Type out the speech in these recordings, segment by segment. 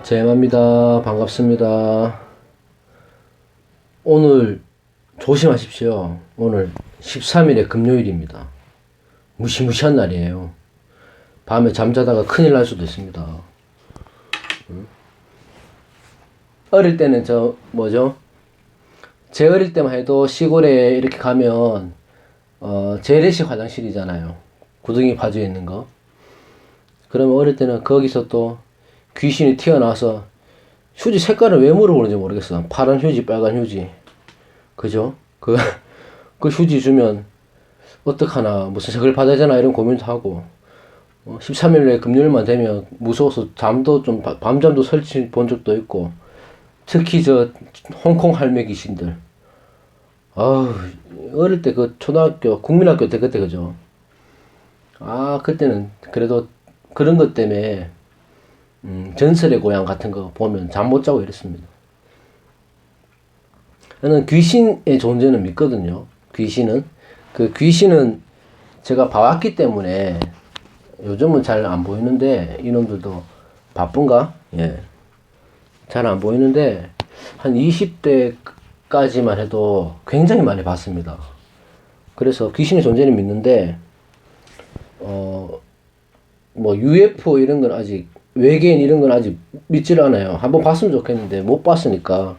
제마입니다. 반갑습니다. 오늘 조심하십시오. 오늘 13일에 금요일입니다. 무시무시한 날이에요. 밤에 잠자다가 큰일 날 수도 있습니다. 어릴 때는 제 어릴 때만 해도 시골에 이렇게 가면 재래식 화장실이잖아요. 구덩이 파져 있는 거. 그러면 어릴 때는 거기서 또 귀신이 튀어나와서 휴지 색깔을 왜 물어보는지 모르겠어. 파란 휴지, 빨간 휴지. 그죠? 그 휴지 주면 어떡하나, 무슨 색을 받아야 되나 이런 고민도 하고. 13일에 금요일만 되면 무서워서 밤잠도 설치 본 적도 있고. 특히 홍콩 할매 귀신들. 어릴 때 초등학교, 국민학교 때 그때 그죠? 그때는 그래도 그런 것 때문에 전설의 고향 같은 거 보면 잠 못 자고 이랬습니다. 저는 귀신의 존재는 믿거든요. 귀신은 제가 봐왔기 때문에 요즘은 잘 안 보이는데, 이놈들도 바쁜가? 예. 잘 안 보이는데, 한 20대까지만 해도 굉장히 많이 봤습니다. 그래서 귀신의 존재는 믿는데, UFO 이런 건 아직, 외계인 이런 건 아직 믿질 않아요. 한번 봤으면 좋겠는데 못 봤으니까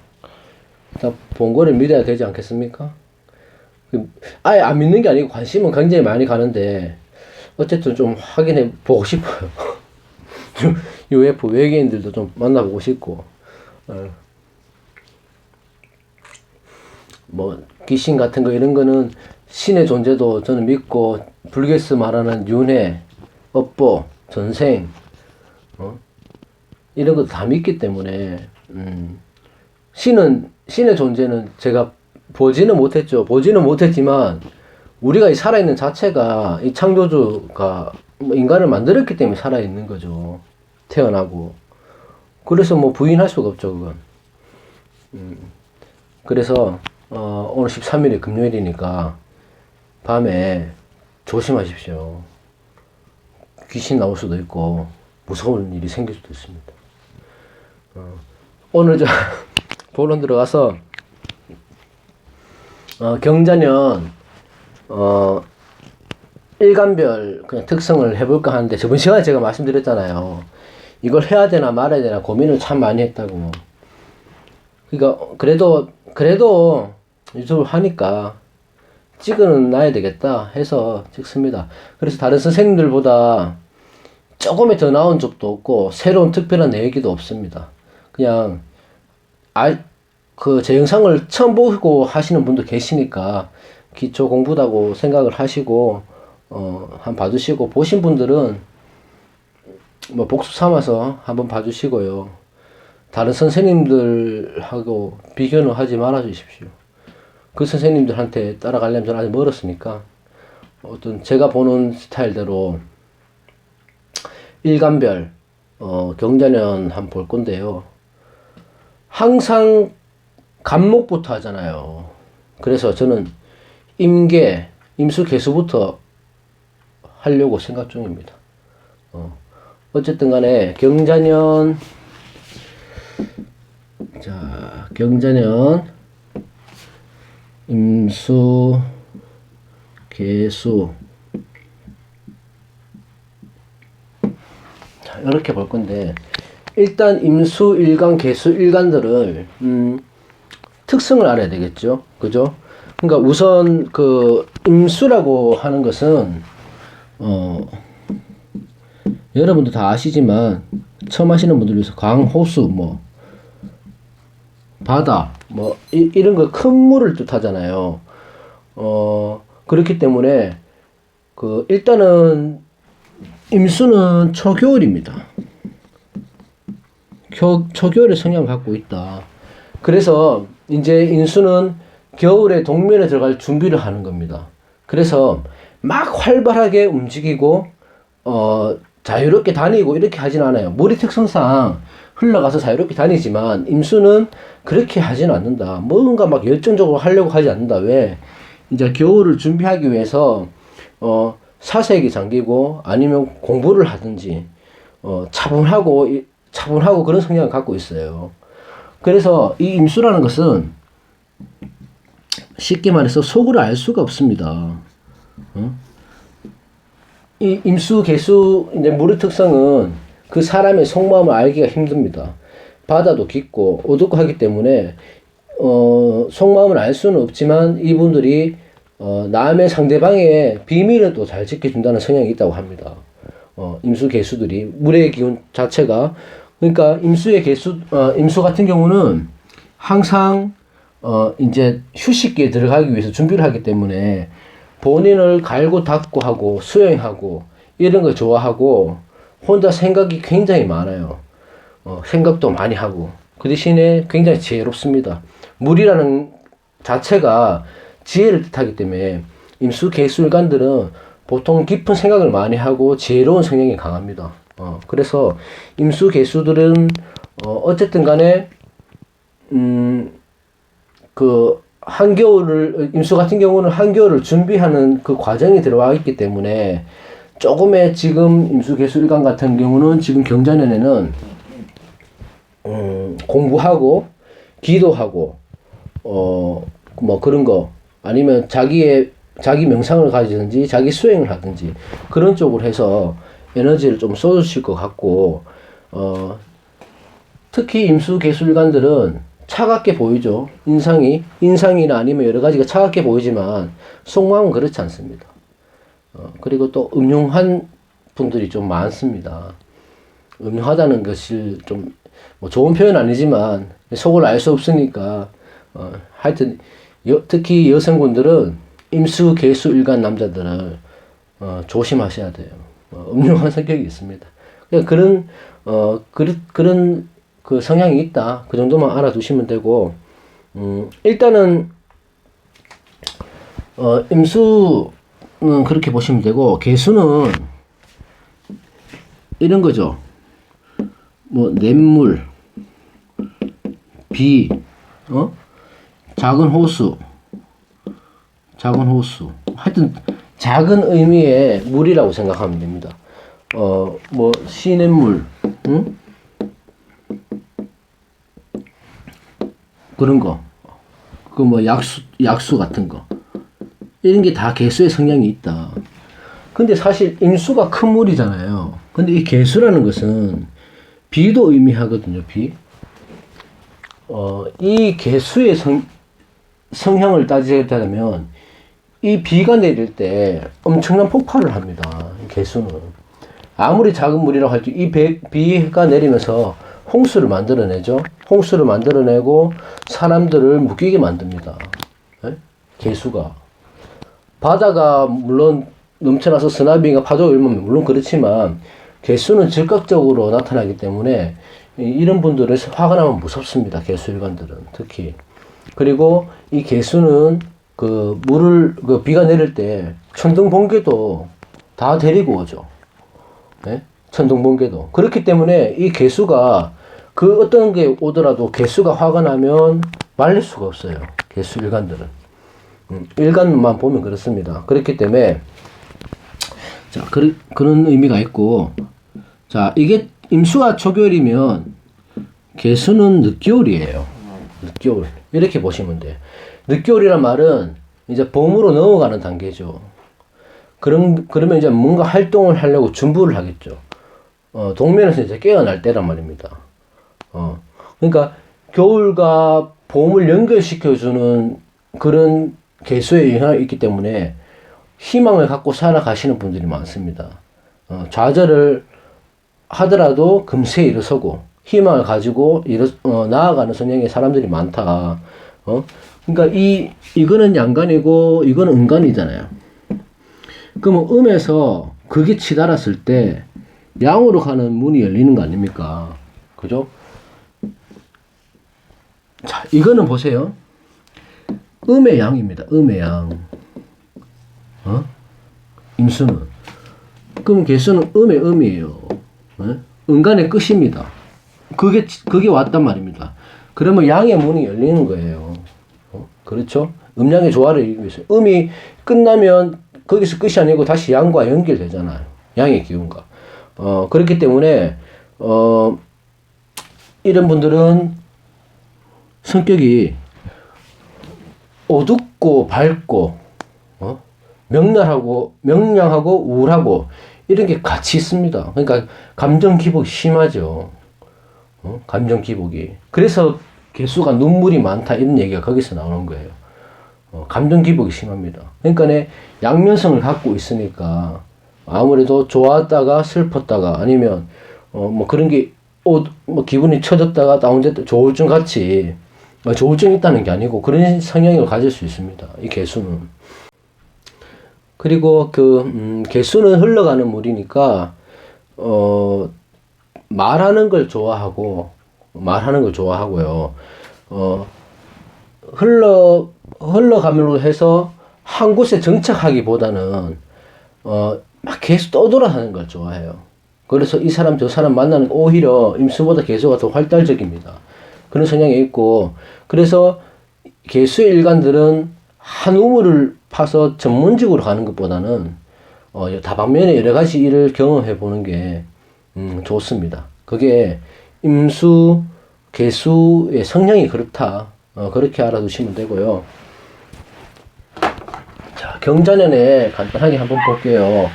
다 본 거를 믿어야 되지 않겠습니까? 아예 안 믿는 게 아니고 관심은 굉장히 많이 가는데 어쨌든 좀 확인해 보고 싶어요. UFO 외계인들도 좀 만나보고 싶고, 귀신 같은 거 이런 거는 신의 존재도 저는 믿고, 불교에서 말하는 윤회, 업보, 전생 이런 것도 다 믿기 때문에 신의 존재는 제가 보지는 못했지만 우리가 이 살아있는 자체가, 이 창조주가 인간을 만들었기 때문에 살아있는 거죠. 태어나고. 그래서 부인할 수가 없죠, 그건. 그래서 오늘 13일이 금요일이니까 밤에 조심하십시오. 귀신 나올 수도 있고 무서운 일이 생길 수도 있습니다. 오늘 본론 들어가서 경자년 일간별 그냥 특성을 해볼까 하는데, 저번 시간에 제가 말씀드렸잖아요. 이걸 해야 되나 말아야 되나 고민을 참 많이 했다고. 그러니까 그래도 유튜브를 하니까 찍어는 놔야 되겠다 해서 찍습니다. 그래서 다른 선생님들보다 조금의 더 나은 점도 없고 새로운 특별한 내 얘기도 없습니다. 그냥 제 영상을 처음 보고 하시는 분도 계시니까 기초 공부다고 생각을 하시고 한번 봐주시고, 보신 분들은 복수 삼아서 한번 봐주시고요. 다른 선생님들하고 비교는 하지 말아 주십시오. 그 선생님들한테 따라가려면 저는 아직 멀었으니까 어떤 제가 보는 스타일대로 일간별 경자년 한번 볼 건데요. 항상 간목부터 하잖아요. 그래서 저는 임수 개수부터 하려고 생각 중입니다. 어쨌든 간에 경자년 임수 개수 이렇게 볼 건데, 일단 임수 일간 개수 일간들을 특성을 알아야 되겠죠. 그죠? 그러니까 우선 임수라고 하는 것은 여러분도 다 아시지만 처음 하시는 분들 위해서 강, 호수, 바다, 이런 거 큰 물을 뜻하잖아요. 그렇기 때문에 일단은 임수는 초겨울입니다. 초겨울의 성향을 갖고 있다. 그래서 이제 인수는 겨울에 동면에 들어갈 준비를 하는 겁니다. 그래서 막 활발하게 움직이고 자유롭게 다니고 이렇게 하진 않아요. 머리 특성상 흘러가서 자유롭게 다니지만 임수는 그렇게 하진 않는다. 뭔가 막 열정적으로 하려고 하지 않는다. 왜? 이제 겨울을 준비하기 위해서 사색이 잠기고 아니면 공부를 하든지 차분하고 차분하고 그런 성향을 갖고 있어요. 그래서 이 임수라는 것은 쉽게 말해서 속을 알 수가 없습니다. 이 임수, 개수, 이제 물의 특성은 그 사람의 속마음을 알기가 힘듭니다. 바다도 깊고 어둡고 하기 때문에 속마음을 알 수는 없지만 이분들이 남의 상대방의 비밀을 또 잘 지켜준다는 성향이 있다고 합니다. 임수 개수들이 물의 기운 자체가 그러니까 임수 같은 경우는 항상 이제 휴식기에 들어가기 위해서 준비를 하기 때문에 본인을 갈고 닦고 하고 수행하고 이런 걸 좋아하고 혼자 생각이 굉장히 많아요. 생각도 많이 하고 그 대신에 굉장히 지혜롭습니다. 물이라는 자체가 지혜를 뜻하기 때문에 임수 개수일간들은 보통 깊은 생각을 많이 하고 지혜로운 성향이 강합니다. 그래서 임수 개수들은 어쨌든 간에 그 한겨울을 임수 같은 경우는 한겨울을 준비하는 그 과정이 들어와 있기 때문에 조금의 지금 임수 개수일간 같은 경우는 지금 경자년에는 공부하고 기도하고 뭐 그런 거 아니면 자기 명상을 가지든지 자기 수행을 하든지 그런 쪽으로 해서 에너지를 좀 쏟으실 것 같고 특히 임수 개수일간들은 차갑게 보이죠. 인상이나 아니면 여러 가지가 차갑게 보이지만 속마음은 그렇지 않습니다. 그리고 또 음흉한 분들이 좀 많습니다. 음흉하다는 것이 좀 뭐 좋은 표현 아니지만 속을 알 수 없으니까 하여튼 특히 여성분들은 임수 개수 일간 남자들을 조심하셔야 돼요. 음흉한 성격이 있습니다. 그런 그 성향이 있다. 그 정도만 알아두시면 되고 일단은 임수는 그렇게 보시면 되고 개수는 이런 거죠. 뭐 냇물, 비, 작은 호수, 하여튼 작은 의미의 물이라고 생각하면 됩니다. 뭐 시냇물, 그런 거, 그 뭐 약수 같은 거, 이런 게 다 개수의 성향이 있다. 근데 사실 임수가 큰 물이잖아요. 근데 이 개수라는 것은 비도 의미하거든요. 비. 이 개수의 성향을 따지자면 이 비가 내릴 때 엄청난 폭발을 합니다. 개수는. 아무리 작은 물이라고 할지 이 비가 내리면서 홍수를 만들어내죠. 홍수를 만들어내고 사람들을 묶이게 만듭니다. 네? 개수가. 바다가 물론 넘쳐나서 쓰나미가 파도가 일면 물론 그렇지만 개수는 즉각적으로 나타나기 때문에 이런 분들은 화가 나면 무섭습니다. 개수일관들은 특히. 그리고 이 개수는 그 비가 내릴 때 천둥 번개도 다 데리고 오죠. 네? 천둥 번개도. 그렇기 때문에 이 개수가 그 어떤 게 오더라도 개수가 화가 나면 말릴 수가 없어요. 개수일관들은. 일간만 보면 그렇습니다. 그렇기 때문에 자, 그런 의미가 있고, 자, 이게 임수가 초겨울이면 개수는 늦겨울이에요. 늦겨울. 이렇게 보시면 돼요. 늦겨울이란 말은 이제 봄으로 넘어가는 단계죠. 그러면 이제 뭔가 활동을 하려고 준비를 하겠죠. 동면에서 이제 깨어날 때란 말입니다. 그러니까 겨울과 봄을 연결시켜주는 그런 개수의 영향이 있기 때문에 희망을 갖고 살아가시는 분들이 많습니다. 좌절을 하더라도 금세 일어서고 희망을 가지고 나아가는 성향의 사람들이 많다. 그러니까 이거는 양간이고 이거는 음간이잖아요. 그러면 음에서 극이 치달았을 때 양으로 가는 문이 열리는 거 아닙니까? 그죠? 자, 이거는 보세요. 음의 양입니다. 음의 양. 임수는. 그럼 개수는 음의 음이에요. 음간의 끝입니다. 그게 왔단 말입니다. 그러면 양의 문이 열리는 거예요. 그렇죠? 음양의 조화를 이루기 위해서. 음이 끝나면 거기서 끝이 아니고 다시 양과 연결되잖아요. 양의 기운과. 그렇기 때문에, 이런 분들은 성격이 어둡고 밝고, 명량하고 우울하고, 이런 게 같이 있습니다. 그러니까 감정 기복이 심하죠. 감정 기복이. 그래서 개수가 눈물이 많다 이런 얘기가 거기서 나오는 거예요. 감정 기복이 심합니다. 그러니까 양면성을 갖고 있으니까 아무래도 좋았다가 슬펐다가 아니면 뭐 그런 게 뭐 기분이 처졌다가 다운됐다 조울증 같이 조울증이 있다는 게 아니고 그런 성향을 가질 수 있습니다. 이 개수는. 그리고 개수는 흘러가는 물이니까 말하는 걸 좋아하고요. 흘러감으로 해서 한 곳에 정착하기보다는 막 계속 떠돌아다니는 걸 좋아해요. 그래서 이 사람 저 사람 만나는 오히려 임수보다 개수가 더 활달적입니다. 그런 성향이 있고, 그래서 개수의 일간들은 한 우물을 파서 전문직으로 가는 것보다는 다방면에 여러 가지 일을 경험해 보는 게 좋습니다. 그게 임수, 개수의 성향이 그렇다. 그렇게 알아두시면 되고요. 자, 경자년에 간단하게 한번 볼게요.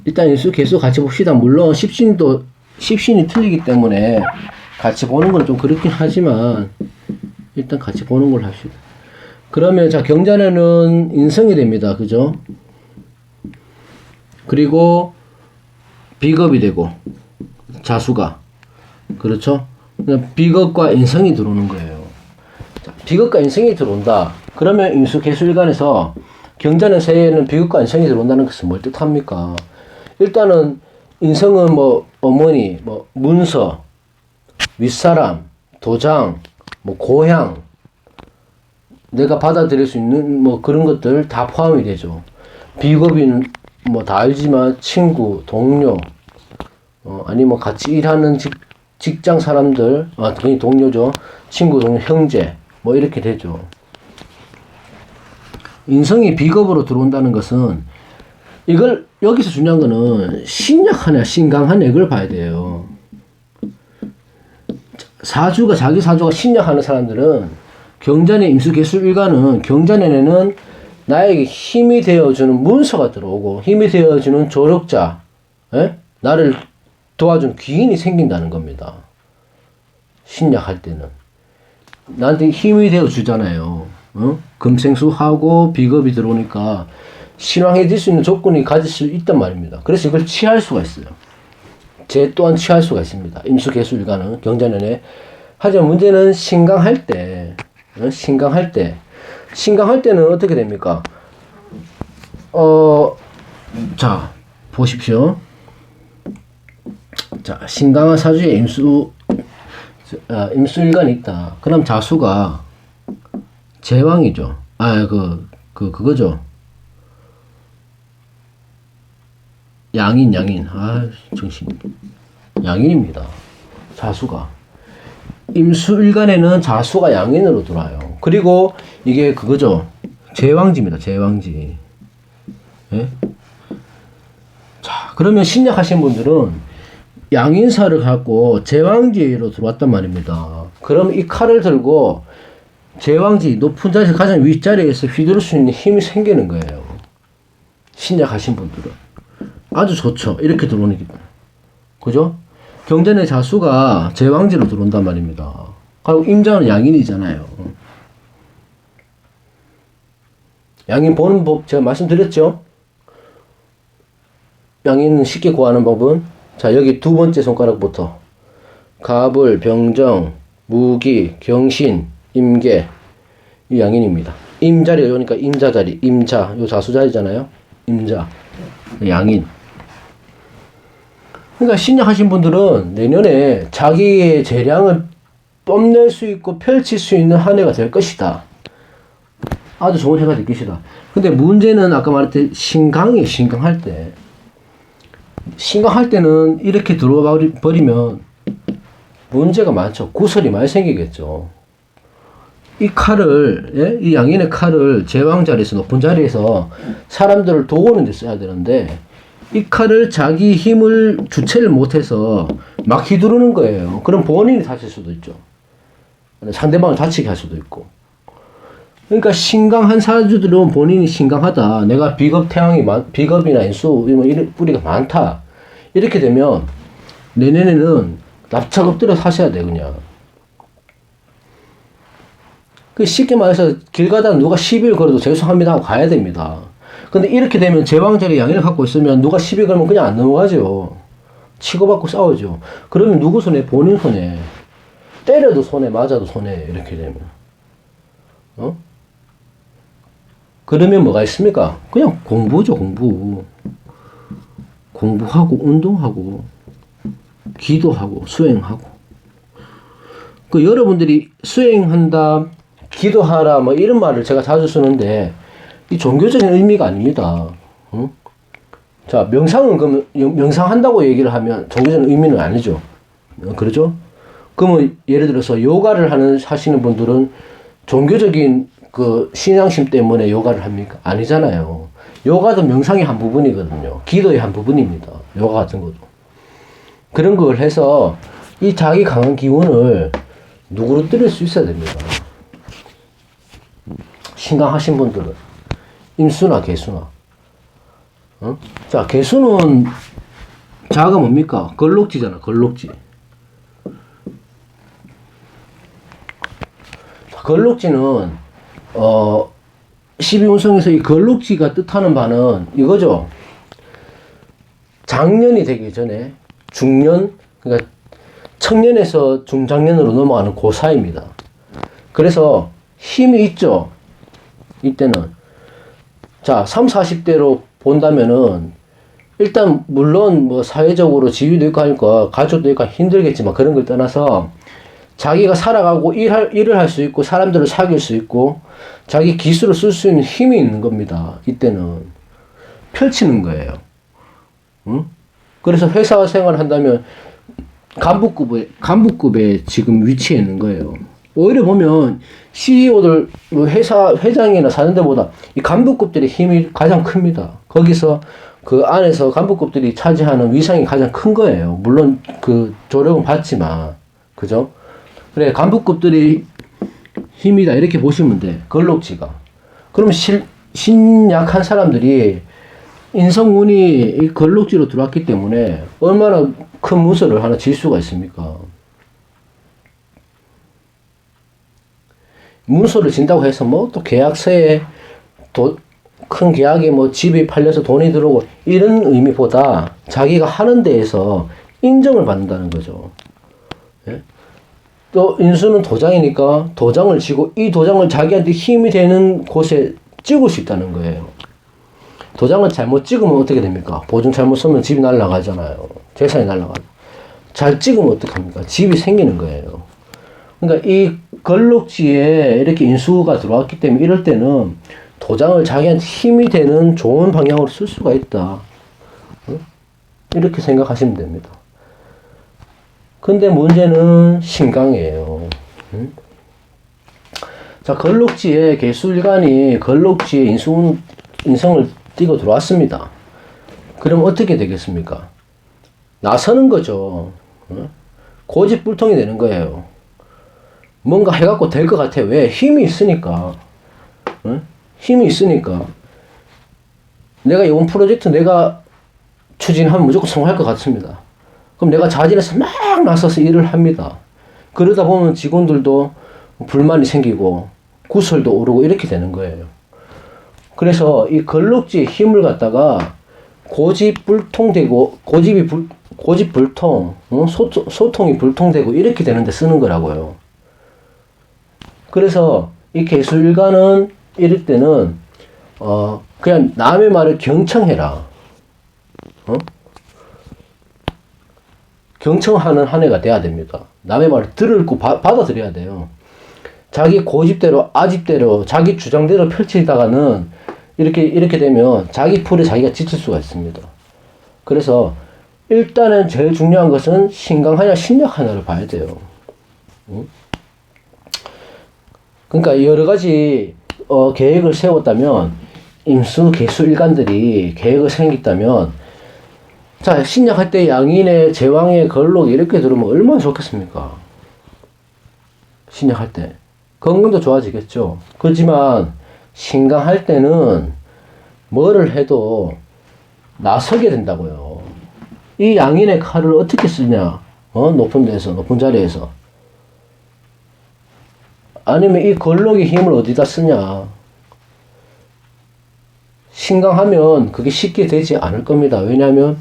일단 인수 개수 같이 봅시다. 물론 십신이 틀리기 때문에 같이 보는 건 좀 그렇긴 하지만 일단 같이 보는 걸 합시다. 그러면 자, 경자년은 인성이 됩니다. 그죠? 그리고 비겁이 되고 자수가, 그렇죠? 비겁과 인성이 들어오는 거예요. 자, 비겁과 인성이 들어온다. 그러면 인수 개수일간에서 경자년 새해에는 비겁과 인성이 들어온다는 것은 뭘 뜻합니까? 일단은 인성은 뭐 어머니, 뭐 문서, 윗사람, 도장, 뭐 고향, 내가 받아들일 수 있는 뭐 그런 것들 다 포함이 되죠. 비겁인 뭐 다 알지만 친구, 동료, 아니면 같이 일하는 직장 사람들, 그게 동료죠. 친구, 동료, 형제, 뭐 이렇게 되죠. 인성이 비겁으로 들어온다는 것은 이걸 여기서 중요한 거는 신약하냐 신강하냐 이걸 봐야 돼요. 자기 사주가 신약하는 사람들은 경자년 임수개수 일간은 경자년에는 나에게 힘이 되어주는 문서가 들어오고 힘이 되어주는 조력자, 나를 도와주는 귀인이 생긴다는 겁니다. 신약할 때는 나한테 힘이 되어주잖아요. 금생수하고 비겁이 들어오니까 신왕해질 수 있는 조건이 가질 수 있단 말입니다. 그래서 이걸 취할 수가 있어요. 제 또한 취할 수가 있습니다. 임수개수일간은 경자년에. 하지만 문제는 신강할 때는 어떻게 됩니까? 자, 보십시오. 자, 신강한 사주에 임수일간이 있다. 그럼 자수가 제왕이죠. 그거죠. 양인. 정신. 양인입니다. 자수가. 임수일간에는 자수가 양인으로 들어와요. 그리고 이게 그거죠. 제왕지입니다. 제왕지. 예? 자, 그러면 신약하신 분들은 양인사를 갖고 제왕지로 들어왔단 말입니다. 그럼 이 칼을 들고 제왕지, 높은 자리에서 가장 윗자리에서 휘두를 수 있는 힘이 생기는 거예요. 신약하신 분들은. 아주 좋죠. 이렇게 들어오는 게. 그죠? 경전의 자수가 제왕지로 들어온단 말입니다. 그리고 임자는 양인이잖아요. 양인 보는 법 제가 말씀드렸죠? 양인은 쉽게 구하는 법은 자, 여기 두 번째 손가락부터 갑을, 병정, 무기, 경신, 임계 이 양인입니다. 임자리가 오니까 임자자리, 임자 요 자수자리잖아요. 임자, 양인. 그러니까 신약하신 분들은 내년에 자기의 재량을 뽐낼 수 있고 펼칠 수 있는 한 해가 될 것이다. 아주 좋은 해가 될 것이다. 근데 문제는 아까 말했듯이 신강할 때. 신강할 때는 이렇게 들어와 버리면 문제가 많죠. 구설이 많이 생기겠죠. 이 칼을, 예? 이 양인의 칼을 제왕 자리에서, 높은 자리에서 사람들을 도우는 데 써야 되는데, 이 칼을 자기 힘을 주체를 못해서 막 휘두르는 거예요. 그럼 본인이 다칠 수도 있죠. 상대방을 다치게 할 수도 있고. 그러니까 신강한 사주들은 본인이 신강하다. 내가 비겁이나 인수, 이런 뿌리가 많다. 이렇게 되면 내년에는 납작 엎드려 사셔야 돼, 그냥. 그 쉽게 말해서 길 가다가 누가 시비를 걸어도 죄송합니다 하고 가야 됩니다. 근데 이렇게 되면 제왕자리 양인을 갖고 있으면 누가 시비 걸면 그냥 안 넘어가죠. 치고받고 싸우죠. 그러면 누구 손해? 본인 손해. 때려도 손해, 맞아도 손해. 이렇게 되면. 그러면 뭐가 있습니까? 그냥 공부죠, 공부. 공부하고, 운동하고, 기도하고, 수행하고. 그 여러분들이 수행한다, 기도하라, 뭐 이런 말을 제가 자주 쓰는데, 이 종교적인 의미가 아닙니다. 자, 명상은 그러면, 명상한다고 얘기를 하면 종교적인 의미는 아니죠. 그러죠? 그러면 예를 들어서 요가를 하시는 분들은 종교적인 그 신앙심 때문에 요가를 합니까? 아니잖아요. 요가도 명상의 한 부분이거든요. 기도의 한 부분입니다. 요가 같은 것도. 그런 걸 해서 이 자기 강한 기운을 누구로 때릴 수 있어야 됩니다. 신강하신 분들은. 임수나 개수나. 자, 개수는 자가 뭡니까? 걸록지잖아, 걸록지. 걸록지는 12운성에서 이 걸록지가 뜻하는 바는 이거죠. 장년이 되기 전에 중년, 그러니까 청년에서 중장년으로 넘어가는 그 사이입니다. 그래서 힘이 있죠. 이때는. 자, 30, 40대로 본다면은 일단 물론 뭐 사회적으로 지위도 있고 하니까 가족도 있고 힘들겠지만 그런 걸 떠나서 자기가 살아가고 일을 할 수 있고 사람들을 사귈 수 있고 자기 기술을 쓸 수 있는 힘이 있는 겁니다. 이때는 펼치는 거예요. 응? 그래서 회사 생활을 한다면 간부급에 지금 위치해 있는 거예요. 오히려 보면 CEO들 회사 회장이나 사는 데보다 이 간부급들의 힘이 가장 큽니다. 거기서 그 안에서 간부급들이 차지하는 위상이 가장 큰 거예요. 물론 그 조력은 받지만 그죠? 그래, 간부급들이 힘이다 이렇게 보시면 돼. 걸록지가. 그러면 신약한 사람들이 인성운이 이 걸록지로 들어왔기 때문에 얼마나 큰 문서를 하나 질 수가 있습니까? 문서를 진다고 해서 뭐 또 계약서에 큰 계약에 뭐 집이 팔려서 돈이 들어오고 이런 의미보다 자기가 하는 데에서 인정을 받는다는 거죠. 예? 또 인수는 도장이니까 도장을 지고 이 도장을 자기한테 힘이 되는 곳에 찍을 수 있다는 거예요. 도장을 잘못 찍으면 어떻게 됩니까? 보증 잘못 쓰면 집이 날아가잖아요. 재산이 날아가죠. 잘 찍으면 어떡합니까? 집이 생기는 거예요. 그러니까 이 걸록지에 이렇게 인수가 들어왔기 때문에 이럴 때는 도장을 자기한테 힘이 되는 좋은 방향으로 쓸 수가 있다. 이렇게 생각하시면 됩니다. 근데 문제는 신강이에요. 자, 걸록지에 개수일간이 걸록지에 인성을 띄고 들어왔습니다. 그럼 어떻게 되겠습니까? 나서는 거죠. 고집불통이 되는 거예요. 뭔가 해갖고 될 것 같아. 왜? 힘이 있으니까. 힘이 있으니까. 내가 이번 프로젝트 내가 추진하면 무조건 성공할 것 같습니다. 그럼 내가 자진해서 막 나서서 일을 합니다. 그러다 보면 직원들도 불만이 생기고 구설도 오르고 이렇게 되는 거예요. 그래서 이 걸록지의 힘을 갖다가 고집불통되고 고집불통, 소통이 불통되고 이렇게 되는데 쓰는 거라고요. 그래서 이 개수일간은 이럴 때는 그냥 남의 말을 경청해라. 경청하는 한 해가 돼야 됩니다. 남의 말을 들고 받아들여야 돼요. 자기 고집대로 아집대로 자기 주장대로 펼치다가는 이렇게 되면 자기 풀에 자기가 지칠 수가 있습니다. 그래서 일단은 제일 중요한 것은 신강하냐 신약하냐를 봐야 돼요. 그러니까 여러 가지 계획을 세웠다면 임수 개수 일간들이 계획을 생겼다면 자 신약할 때 양인의 제왕의 걸록 이렇게 들으면 얼마나 좋겠습니까? 신약할 때 건강도 좋아지겠죠. 그렇지만 신강할 때는 뭐를 해도 나서게 된다고요. 이 양인의 칼을 어떻게 쓰냐? 높은 데서, 높은 자리에서. 아니면 이 걸록의 힘을 어디다 쓰냐? 신강하면 그게 쉽게 되지 않을 겁니다. 왜냐하면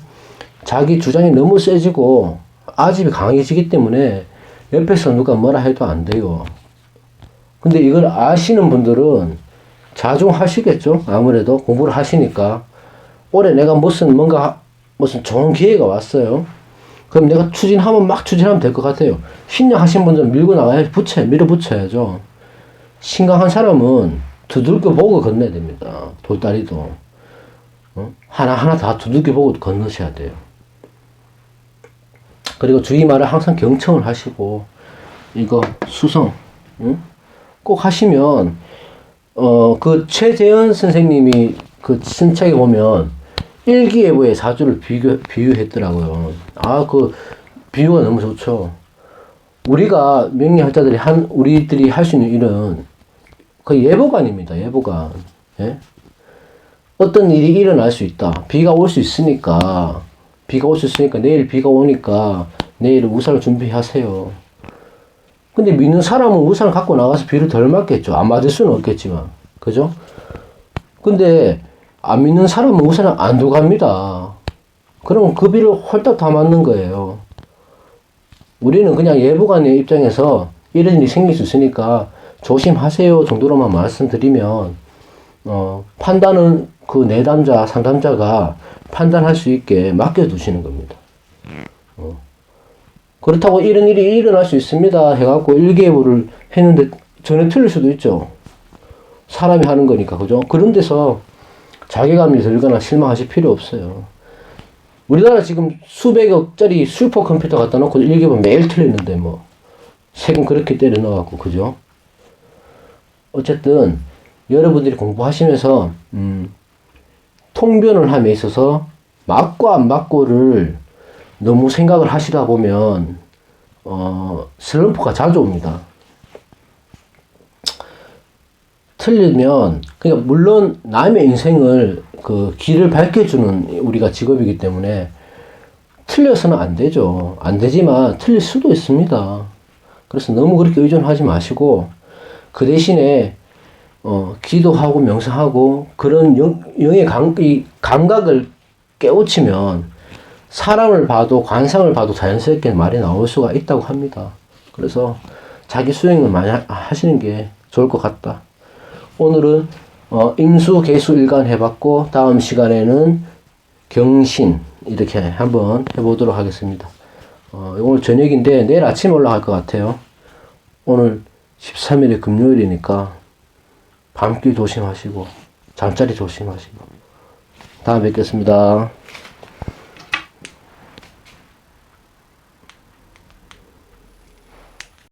자기 주장이 너무 세지고 아집이 강해지기 때문에 옆에서 누가 뭐라 해도 안 돼요. 근데 이걸 아시는 분들은 자중하시겠죠? 아무래도 공부를 하시니까. 올해 내가 무슨 좋은 기회가 왔어요. 그럼 내가 막 추진하면 될 것 같아요. 신약 하신 분들은 밀고 나가야지, 밀어붙여야죠. 신강한 사람은 두들겨 보고 건너야 됩니다. 돌다리도. 하나하나 다 두들겨 보고 건너셔야 돼요. 그리고 주의말을 항상 경청을 하시고, 이거 수성, 꼭 하시면, 그 최재현 선생님이 그 신책에 보면, 일기예보의 사주를 비유했더라고요. 그 비유가 너무 좋죠. 우리가 명리학자들이 우리들이 할 수 있는 일은 그 예보관입니다. 예보관. 예? 어떤 일이 일어날 수 있다. 비가 올 수 있으니까 내일 비가 오니까 내일 우산을 준비하세요. 근데 믿는 사람은 우산을 갖고 나가서 비를 덜 맞겠죠. 안 맞을 수는 없겠지만. 그죠? 근데 안 믿는 사람은 우산을 안 두고 갑니다. 그럼 그 비를 홀딱 다 맞는 거예요. 우리는 그냥 예보관의 입장에서 이런 일이 생길 수 있으니까 조심하세요 정도로만 말씀드리면, 판단은 그 내담자, 상담자가 판단할 수 있게 맡겨두시는 겁니다. 그렇다고 이런 일이 일어날 수 있습니다 해갖고 일기예보를 했는데 전혀 틀릴 수도 있죠. 사람이 하는 거니까, 그죠? 그런 데서 자괴감이 들거나 실망하실 필요 없어요. 우리나라 지금 수백억짜리 슈퍼컴퓨터 갖다 놓고 일기예보 매일 틀렸는데 뭐 세금 그렇게 때려 넣어갖고, 그죠? 어쨌든 여러분들이 공부하시면서 통변을 함에 있어서 맞고 안 맞고를 너무 생각을 하시다 보면 슬럼프가 자주 옵니다. 틀리면 그냥 물론 남의 인생을 그 길을 밝혀주는 우리가 직업이기 때문에 틀려서는 안 되죠. 안 되지만 틀릴 수도 있습니다. 그래서 너무 그렇게 의존하지 마시고 그 대신에 기도하고 명상하고 그런 영의 감각을 깨우치면 사람을 봐도 관상을 봐도 자연스럽게 말이 나올 수가 있다고 합니다. 그래서 자기 수행을 많이 하시는 게 좋을 것 같다. 오늘은 임수, 개수, 일간 해봤고 다음 시간에는 경신 이렇게 한번 해보도록 하겠습니다. 오늘 저녁인데 내일 아침에 올라갈 것 같아요. 오늘 13일에 금요일이니까 밤길 조심하시고 잠자리 조심하시고 다음에 뵙겠습니다.